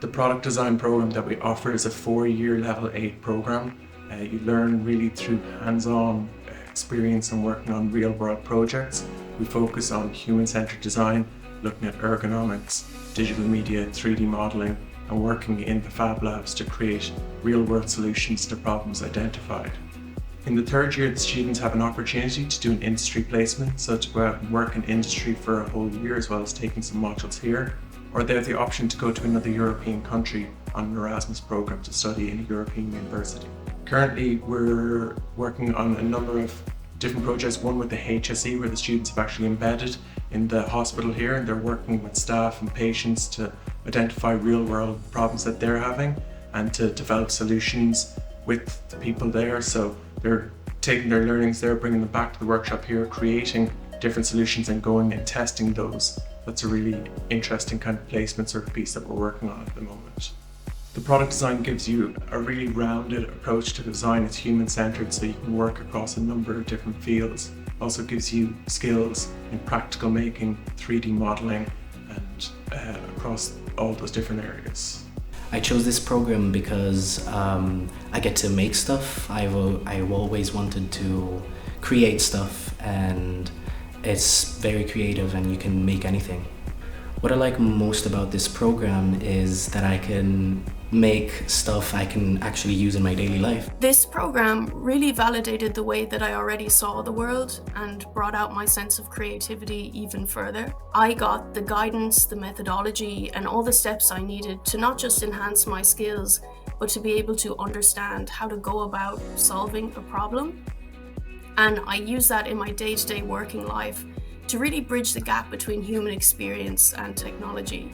The product design program that we offer is a 4-year level 8 program. You learn really through hands-on experience and working on real-world projects. We focus on human-centered design, looking at ergonomics, digital media, 3D modeling, and working in the Fab Labs to create real-world solutions to problems identified. In the 3rd year, the students have an opportunity to do an industry placement, so to go out and work in industry for a whole year as well as taking some modules here, or they have the option to go to another European country on an Erasmus program to study in a European university. Currently, we're working on a number of different projects, one with the HSE where the students have actually embedded in the hospital here and they're working with staff and patients to identify real-world problems that they're having and to develop solutions with the people there. So they're taking their learnings there, bringing them back to the workshop here, creating different solutions and going and testing those. That's a really interesting kind of placement sort of piece that we're working on at the moment. The product design gives you a really rounded approach to design. It's human-centered, so you can work across a number of different fields. Also gives you skills in practical making, 3D modeling, and across all those different areas. I chose this program because I get to make stuff. I've always wanted to create stuff, and it's very creative and you can make anything. What I like most about this program is that I can make stuff I can actually use in my daily life. This program really validated the way that I already saw the world and brought out my sense of creativity even further. I got the guidance, the methodology, and all the steps I needed to not just enhance my skills, but to be able to understand how to go about solving a problem. And I use that in my day-to-day working life to really bridge the gap between human experience and technology.